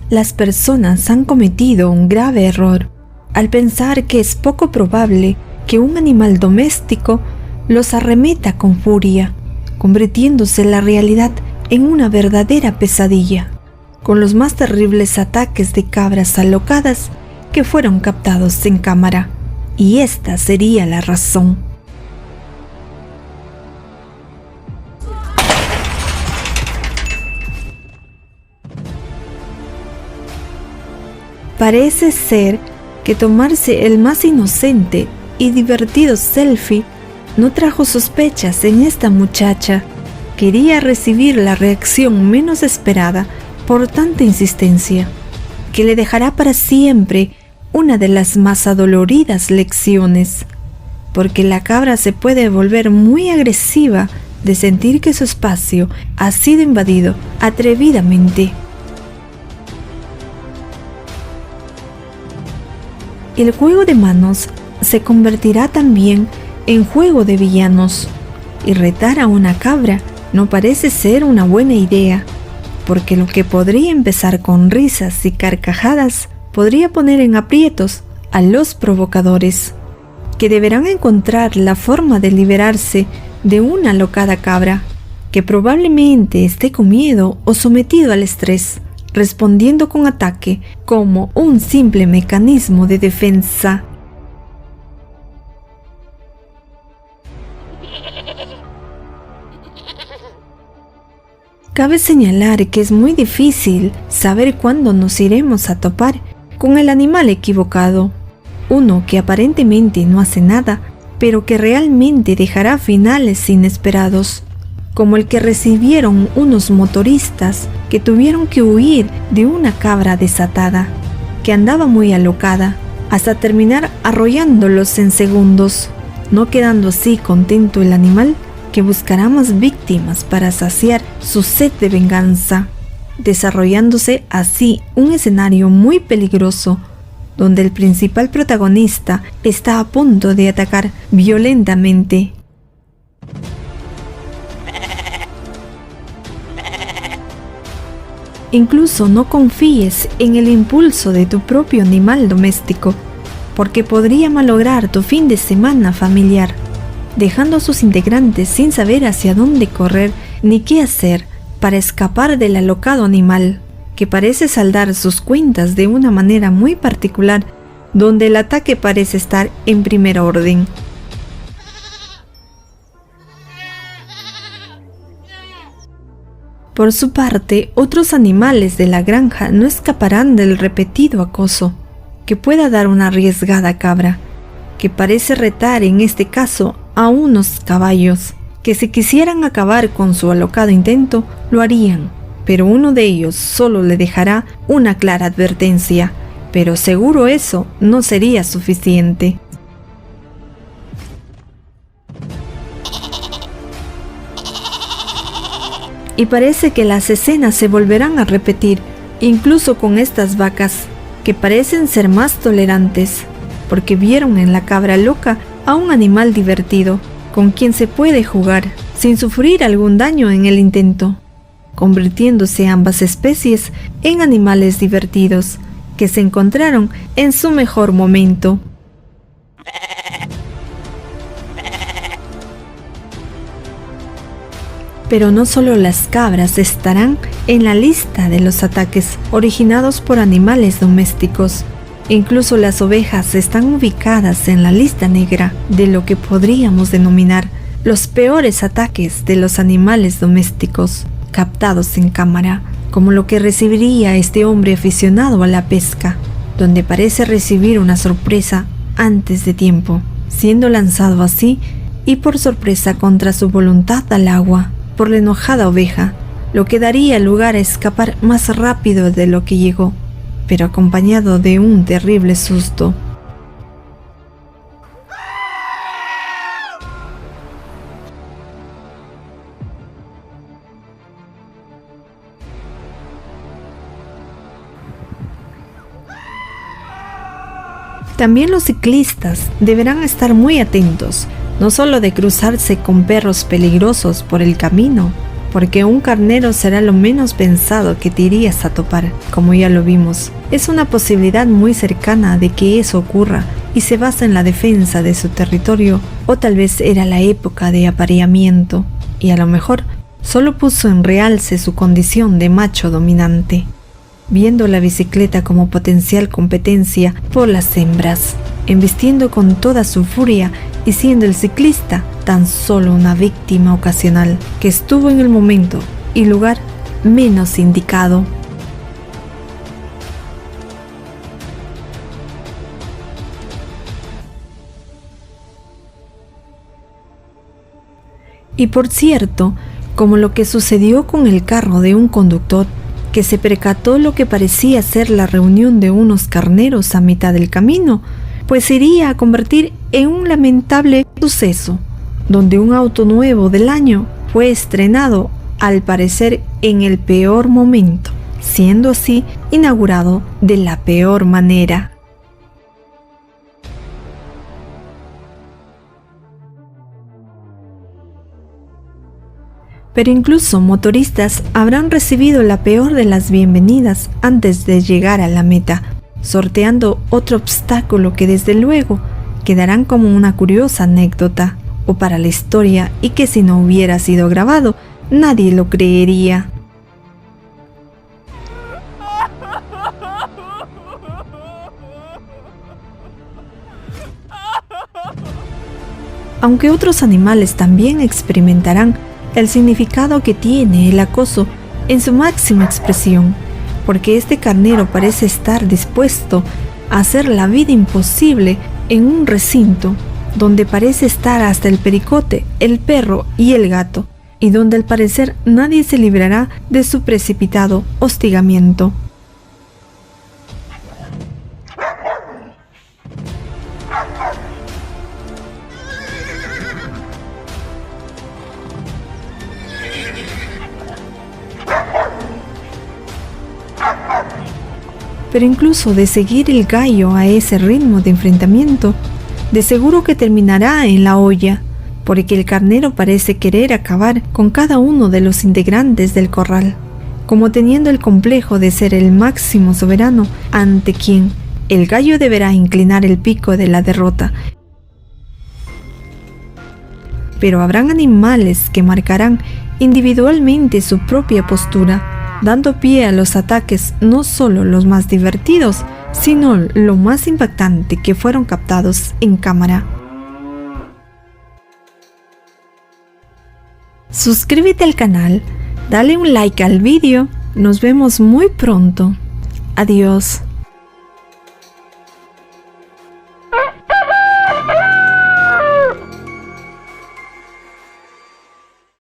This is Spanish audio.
Las personas han cometido un grave error al pensar que es poco probable que un animal doméstico los arremeta con furia, convirtiéndose la realidad en una verdadera pesadilla, con los más terribles ataques de cabras alocadas que fueron captados en cámara. Y esta sería la razón. Parece ser que tomarse el más inocente y divertido selfie no trajo sospechas en esta muchacha. Quería recibir la reacción menos esperada por tanta insistencia, que le dejará para siempre una de las más adoloridas lecciones, porque la cabra se puede volver muy agresiva de sentir que su espacio ha sido invadido atrevidamente. El juego de manos se convertirá también en juego de villanos, y retar a una cabra no parece ser una buena idea, porque lo que podría empezar con risas y carcajadas podría poner en aprietos a los provocadores, que deberán encontrar la forma de liberarse de una alocada cabra, que probablemente esté con miedo o sometido al estrés, respondiendo con ataque como un simple mecanismo de defensa. Cabe señalar que es muy difícil saber cuándo nos iremos a topar con el animal equivocado, uno que aparentemente no hace nada, pero que realmente dejará finales inesperados, como el que recibieron unos motoristas que tuvieron que huir de una cabra desatada, que andaba muy alocada, hasta terminar arrollándolos en segundos, no quedando así contento el animal, que buscará más víctimas para saciar su sed de venganza, desarrollándose así un escenario muy peligroso, donde el principal protagonista está a punto de atacar violentamente. Incluso no confíes en el impulso de tu propio animal doméstico, porque podría malograr tu fin de semana familiar, dejando a sus integrantes sin saber hacia dónde correr ni qué hacer para escapar del alocado animal, que parece saldar sus cuentas de una manera muy particular, donde el ataque parece estar en primer orden. Por su parte, otros animales de la granja no escaparán del repetido acoso que pueda dar una arriesgada cabra, que parece retar en este caso a unos caballos, que si quisieran acabar con su alocado intento, lo harían, pero uno de ellos solo le dejará una clara advertencia, pero seguro eso no sería suficiente. Y parece que las escenas se volverán a repetir, incluso con estas vacas, que parecen ser más tolerantes, porque vieron en la cabra loca a un animal divertido, con quien se puede jugar, sin sufrir algún daño en el intento, convirtiéndose ambas especies en animales divertidos, que se encontraron en su mejor momento. Pero no solo las cabras estarán en la lista de los ataques originados por animales domésticos. Incluso las ovejas están ubicadas en la lista negra de lo que podríamos denominar los peores ataques de los animales domésticos captados en cámara, como lo que recibiría este hombre aficionado a la pesca, donde parece recibir una sorpresa antes de tiempo, siendo lanzado así y por sorpresa contra su voluntad al agua por la enojada oveja, lo que daría lugar a escapar más rápido de lo que llegó, pero acompañado de un terrible susto. También los ciclistas deberán estar muy atentos, no solo de cruzarse con perros peligrosos por el camino, porque un carnero será lo menos pensado que te irías a topar, como ya lo vimos. Es una posibilidad muy cercana de que eso ocurra y se basa en la defensa de su territorio, o tal vez era la época de apareamiento y a lo mejor solo puso en realce su condición de macho dominante, viendo la bicicleta como potencial competencia por las hembras, embistiendo con toda su furia y siendo el ciclista tan solo una víctima ocasional que estuvo en el momento y lugar menos indicado. Y por cierto, como lo que sucedió con el carro de un conductor que se percató lo que parecía ser la reunión de unos carneros a mitad del camino, pues iría a convertir en un lamentable suceso, donde un auto nuevo del año fue estrenado, al parecer en el peor momento, siendo así inaugurado de la peor manera. Pero incluso motoristas habrán recibido la peor de las bienvenidas antes de llegar a la meta, sorteando otro obstáculo que desde luego quedarán como una curiosa anécdota o para la historia y que si no hubiera sido grabado nadie lo creería. Aunque otros animales también experimentarán el significado que tiene el acoso en su máxima expresión, porque este carnero parece estar dispuesto a hacer la vida imposible en un recinto donde parece estar hasta el pericote, el perro y el gato, y donde al parecer nadie se librará de su precipitado hostigamiento. Pero incluso de seguir el gallo a ese ritmo de enfrentamiento, de seguro que terminará en la olla, porque el carnero parece querer acabar con cada uno de los integrantes del corral, como teniendo el complejo de ser el máximo soberano ante quien el gallo deberá inclinar el pico de la derrota. Pero habrán animales que marcarán individualmente su propia postura, dando pie a los ataques no solo los más divertidos, sino lo más impactante que fueron captados en cámara. Suscríbete al canal, dale un like al vídeo, nos vemos muy pronto. Adiós.